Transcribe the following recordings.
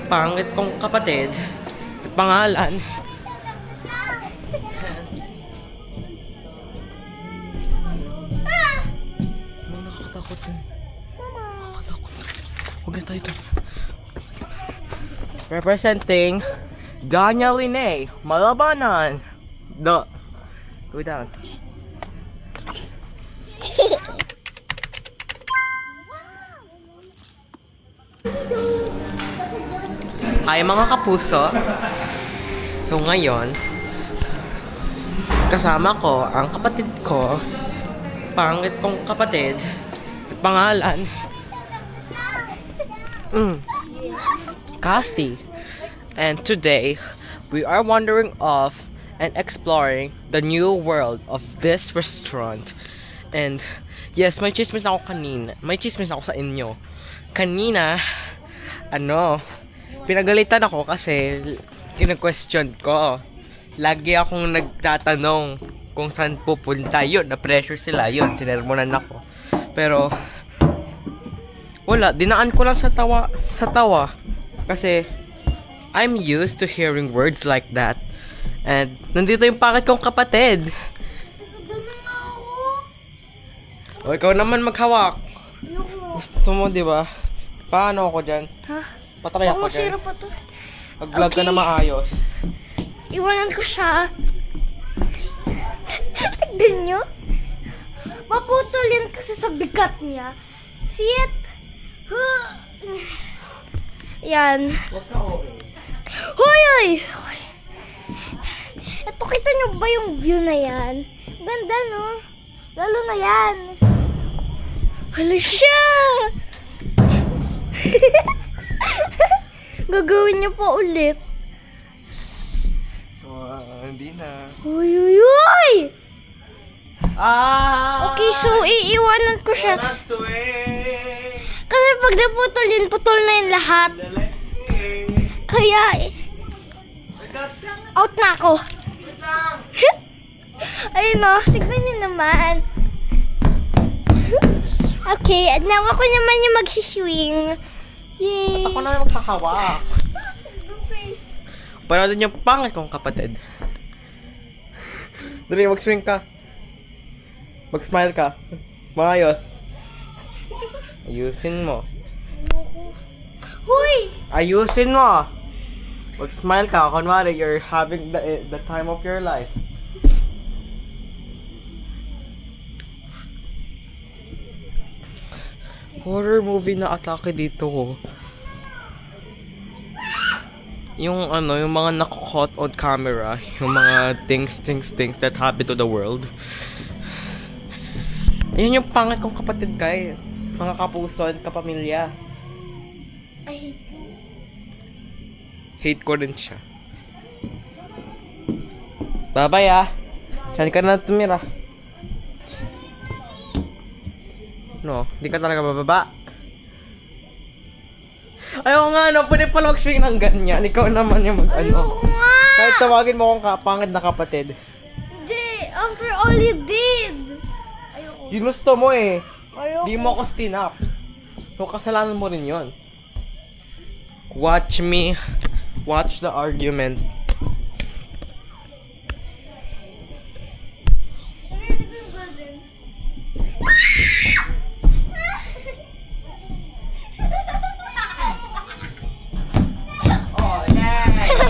pangit kong kapatid, pangalan. Nakakatakot yun. Nakakatakot. Huwag na tayo ito. Representing Daniel Linay, Malabanan. Go down. Ay mga kapuso, so ngayon kasama ko ang kapatid ko, pangit kong kapatid, pangalan Cassie, and today we are wandering off and exploring the new world of this restaurant. And yes, may chismis na ako kanina, may chismis na ako sa inyo kanina. Pinagalitan ako kasi kina-question ko. Lagi akong nagtatanong kung saan pupunta. Yun, na-pressure sila. Yun, sinermonan ako. Pero, wala. Dinaan ko lang sa tawa. Kasi, I'm used to hearing words like that. And, nandito yung pangit kong kapatid. O, ikaw naman maghawak. Gusto mo, diba? Paano ako dyan? Ha? Patry ako dyan. Masira pa to. Mag-vlog ka na maayos. Iwanan ko siya. Tignan nyo. Maputol yan kasi sa bigat niya. See it? Yan. Hoy! Ito, kita nyo ba yung view na yan? Ganda, no? Lalo na yan. Hala siya! Gagawin niyo pa ulit. Hindi na. Uy! Okay, so iiwanan ko siya. Kasi pag naputol yun, putol na yung lahat. Kaya, out na ako. Ayun o, tignan nyo naman. Okay, now ako naman yung magsiswing. Yay! Ako naman magkakawak. Panoodin yung pangit kong kapatid. Dali, mag-swing ka. Mag-smile ka. Maayos. Ayusin mo. Huy! Ayusin mo! Mag-smile ka. Kunwari, you're having the time of your life. Horror movie na atake dito. Yung mga nako-caught on camera, yung mga things that happen to the world. Ayun yung pangit kong kapatid, guys. Mga kapuso at kapamilya. I Hate ko rin siya. Bye-bye, ah. Saan ka na tumira? No, hindi ka talaga bababa. Ayaw nga, no, pwede pala mag-swing ng ganyan. Ikaw naman yung Ayoko nga! Kahit tawagin mo akong pangit na kapatid. Hindi, after all you did. Ayoko. Ginusto mo eh. Ayoko. Di mo ako stinap. So, kasalanan mo rin yun. Watch me. Watch the argument.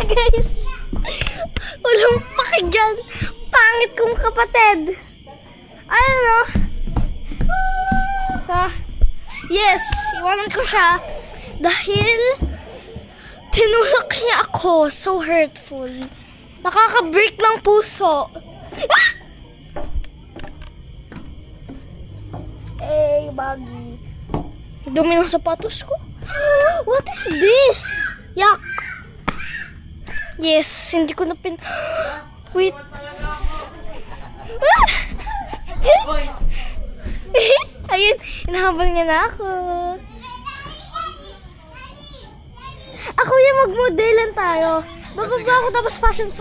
Guys, walang paki dyan. Pangit kong kapatid. Ano? Yes, iwanan ko siya dahil tinulak niya ako. So hurtful. Nakaka-break ng puso. Eh, baggy. Dumi ng sapatos ko. What is this? Yuck. Yes, hindi ko na Wait. Ayun, inahabol niya na ako. Ako yung mag-modelan tayo. Bababa ako tapos fashion.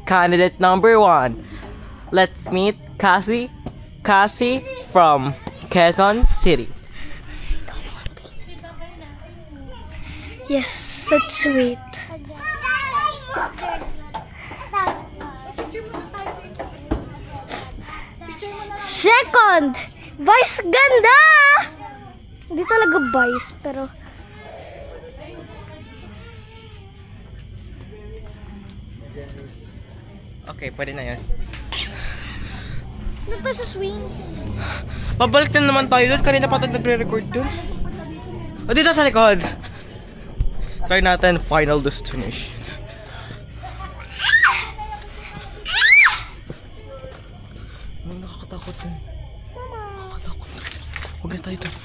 Candidate number 1. Let's meet Cassie. Cassie. from Quezon City. Yes, that's sweet. Second, Vice ganda! Hindi talaga Vice, pero... Okay, pwede na yan. Ano to sa swing? Babalik na naman tayo doon. Kanina pa tayo nagre-record doon. O, dito sa likod. Try natin Final Destination. Ang nakakatakot yun. Nakakatakot. Huwag na tayo doon.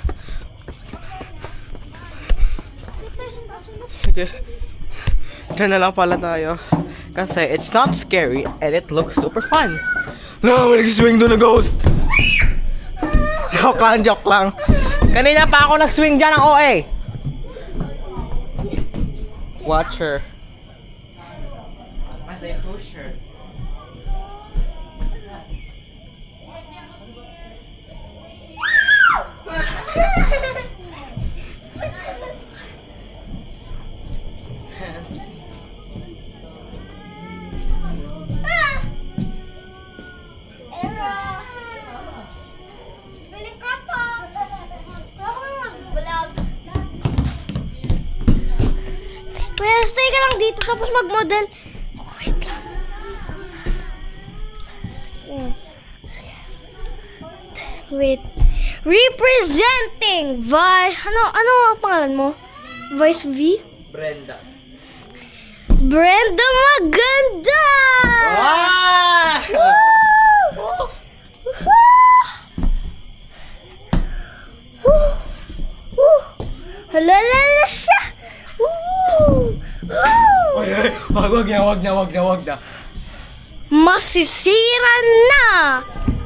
Okay. Diyan na lang pala tayo. Kasi it's not scary and it looks super fun. No, nag-swing doon na ghost. Joke lang. Kanina pa ako nag-swing dyan ng OA. Watch her. As I push her. Kuya, stay ka lang dito tapos mag-model. Oh, wait lang. Wait. Representing Vice... Ano ang pangalan mo? Vice V? Brenda. Brenda Maganda! Ah! Halalala siya! Wag na. Masisira na!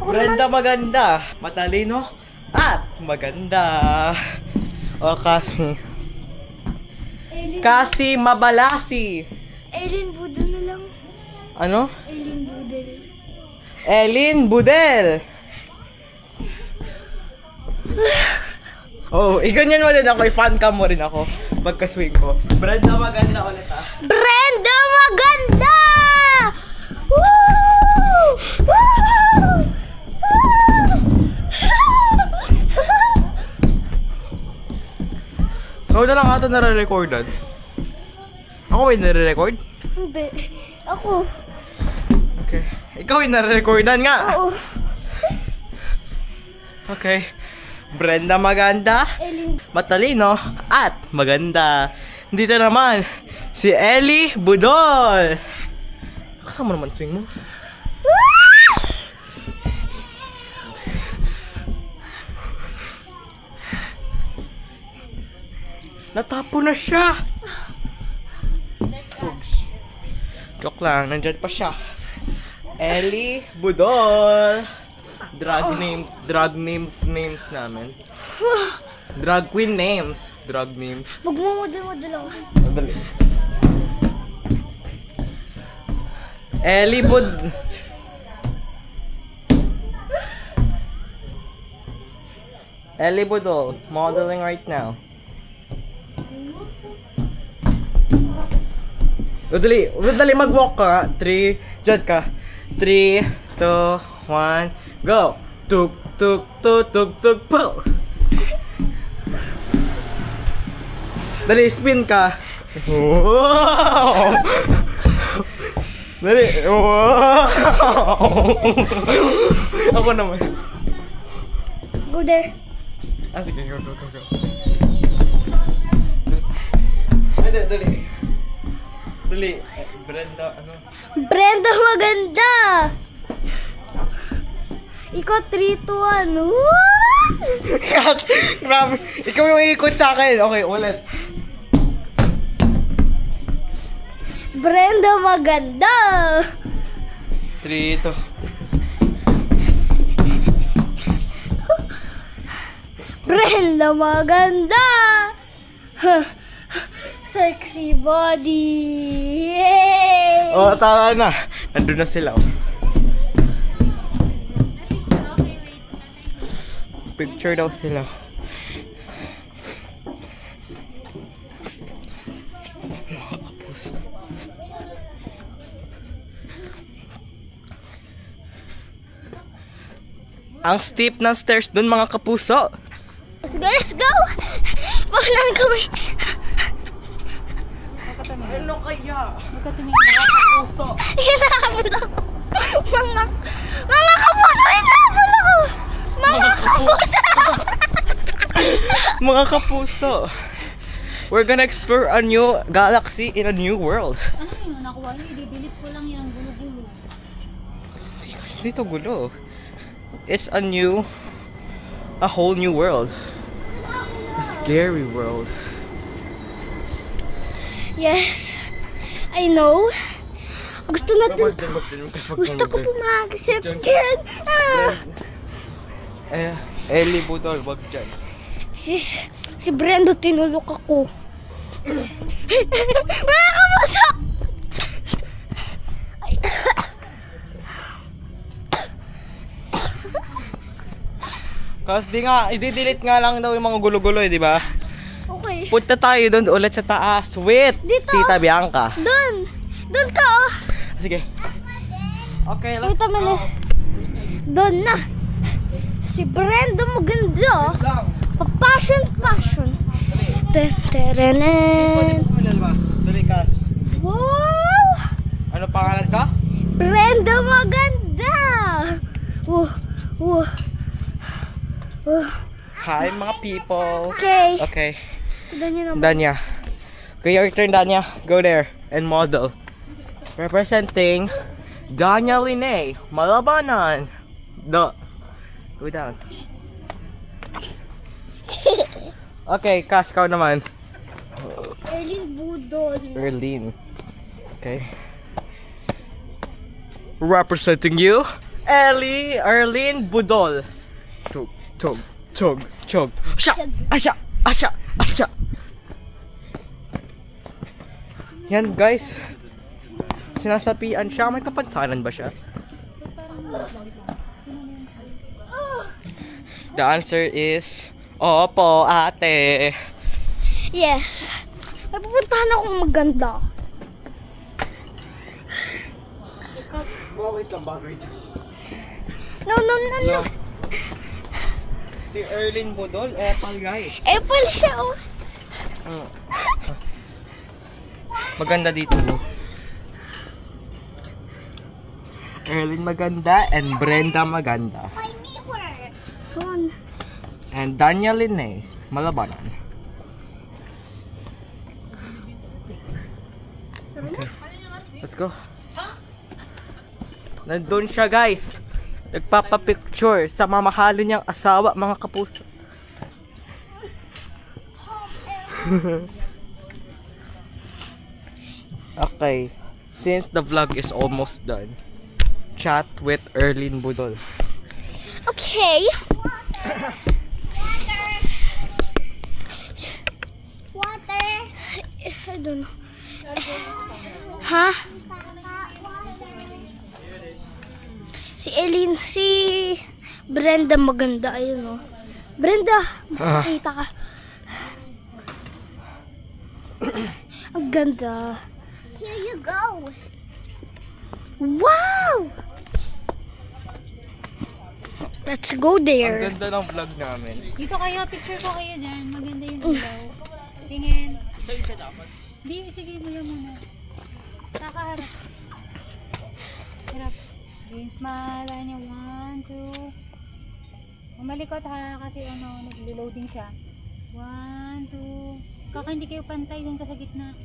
Brenda Maganda. Matalino at maganda. O kasi mabalasi. Eileen Budel na lang. Ano? Eileen Budel. Eileen Budel. Oh, iganyan mo din ako. I-fan cam mo rin ako. Pagka-swing ko. Brenda Maganda ulit ah. Brenda Maganda! Woo! Woo! Ikaw na lang ata nare-recordan. Ako ba yung nare-record? Hindi. Ako. Okay. Ikaw yung nare-recordan nga. Oo. Okay. Brenda Maganda, Eileen. matalino at maganda. Dito naman si Ellie Budol. Kasama naman swing mo. Natapo na siya. Oops. Joke lang, nandyan pa siya. Ellie Budol. Drag names namin. Drag queen names. Drag names. Magmumodel-model ako. Madali. Ellie Bud. Ellie Budol, modeling right now. Dali mag-walk ka. 3, dyan ka. 3, 2, 1, go! Tuk, tuk, tuk, tuk, tuk, po! Dali, spin ka. Wow! Dali, wow! Ako naman. Go there. Ah, sige, go. Dali. Dali, Brenda, ano? Brenda Maganda! Ikaw 3, 2, 1. Kat, grabe. Ikaw yung ikot sa akin. Okay, ulit. Brenda Maganda! 3, 2. Brenda Maganda! Sexy body! Yay! Oh, tama na. Nandun na sila. Oh. Picture daw sila. Ang steep ng stairs dun, mga kapuso. Let's go, let's go! Pagnan kami. Ano kaya? Magkatumingin mga kapuso. Hinahabol ako. Mga kapuso, hinahabol ako. Mga kapuso. Mga kapuso. We're gonna explore a new galaxy in a new world. Ano yun? Nakuha niyo? I-delete ko lang yun ang gulo-gulo. Dito gulo. It's a whole new world. A scary world. Yes, I know. Gusto natin. Gusto ko pumagisip dyan. Ellie Budol, wag dyan. Si Brenda, tinulok ako. Mga kapuso! Kasi i-delete nga lang daw yung mga gulo-gulo di ba? Okay. Punta tayo doon ulit sa taas. Wait! Dito. Tita Bianca. Doon ka oh. Sige. Okay, let's Wait a minute. Doon na. Si Brenda maganda. Passion. Terenen. Dali, Kas. Wow! Ano pangalan ka? Brenda maganda. Wow. Hi, mga people. Okay. Okay. Ganyan naman. Danya. Okay, your turn, Danya. Go there and model. Representing Danya Linay, Malabanan. Go down. Okay, Kas, ikaw naman. Erlin Budol. Erlin. Okay. Representing you, Erlin Budol. Chog. Asya. Yan, guys. Sinasapian siya. May kapansanan ba siya? The answer is opo, ate. Yes. May pupuntahan akong maganda. Wait lang, bagay. No. Si Erlin Budol, Apple guys. Apple siya oh. Maganda dito, no? Erlin maganda and Brenda maganda. Come on. And Danya Linay, Malabanan. Okay. Let's go. Nandun siya, guys. Nagpapapicture sa mamahalo niyang asawa, mga kapuso. Okay. Since the vlog is almost done, chat with Erlin Budol. Okay. Water. I don't know. Ha? Si Brenda maganda, ayun oh. Brenda, makita ka. Ang ganda. Here you go. Wow! Let's go Ang there. ganda ng vlog namin. Dito kayo, picture ko kayo dyan. Maganda yung ilaw. Tingin. Isa dapat. Di, sige mo yan muna. Nakaharap. Harap. Game smile. Ayan yung 1, 2. Umalikot ha, kasi nag-loading siya. 1, 2. Kaka hindi kayo pantay dun ka sa gitna.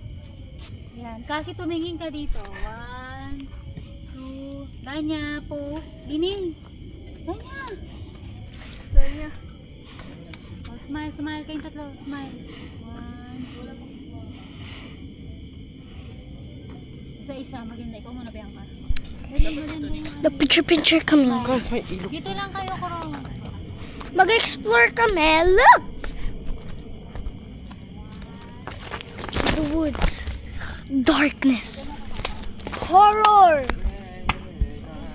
Yan. Kasi tumingin ka dito. 1, 2. Danya, pose. Dining. Danya. Oh, smile kayong tatlo. Smile. 1, 2. Isa-isa. Maganda. Ikaw muna, Bianca. The picture kami. Guys, may ilog. Dito lang kayo, Kuro. Mag-explore kami. Look! The woods. Darkness. Horror.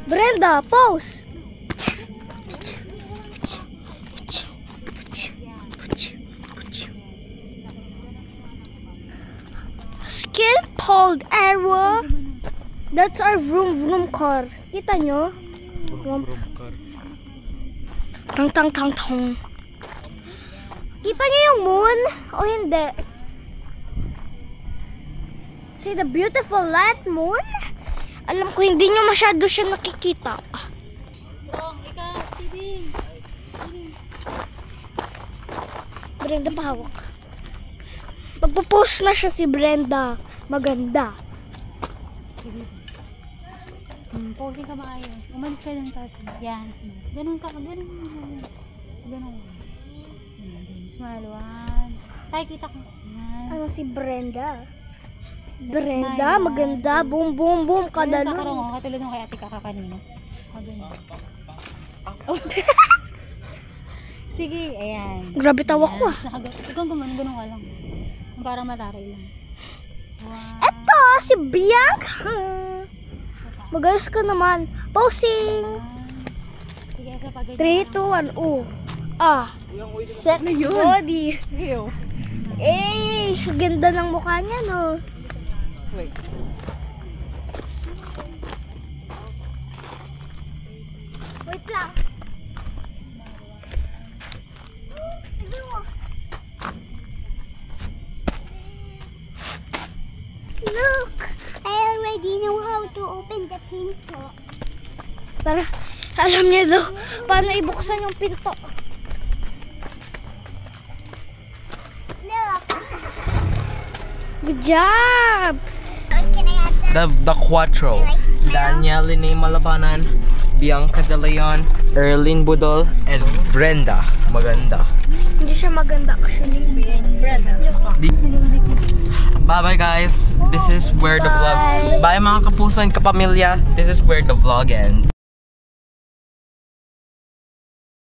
Brenda, pose. called Arrow. That's our vroom car. Kita nyo? Tang tang tang tang. Kita nyo yung moon? O hindi? See the beautiful light moon? Alam ko hindi nyo masyado siya nakikita. Brenda, pahawak. Magpo-post na siya si Brenda. Maganda. Posing ka maayos. Umalik ka lang kasi. Yan. Ganun ka. Ganun. Ganun. Smile. One. Tay, kita ko. Yan. Ano si Brenda? Brenda, maganda. Boom, boom, boom. Kada Ganun ka nun. karong. Katulad nung kay ate kakakanino. Ganun. Sige, ayan. Grabe tawa ko ah. Ikaw ganun ka lang. Para mataray lang. Wow. Eto, si Bianca. Magayos ka naman. Posing. Sige, isa pa. 3, 2, 1. Oh. Ah. Sex body. Eh, ganda ng mukha niya, no? Wait. Wait lang. Look, I already know how to open the pinto. Tara, alam niya daw paano ibuksan yung pinto. Look. Good job. The Quattro. Daniel Lene Malabanan, Bianca De Leon, Erlyn Budol, and Brenda. Maganda. Hindi siya maganda actually. Brenda. Bye-bye guys. This is where the vlog... Bye mga kapuso and kapamilya. This is where the vlog ends.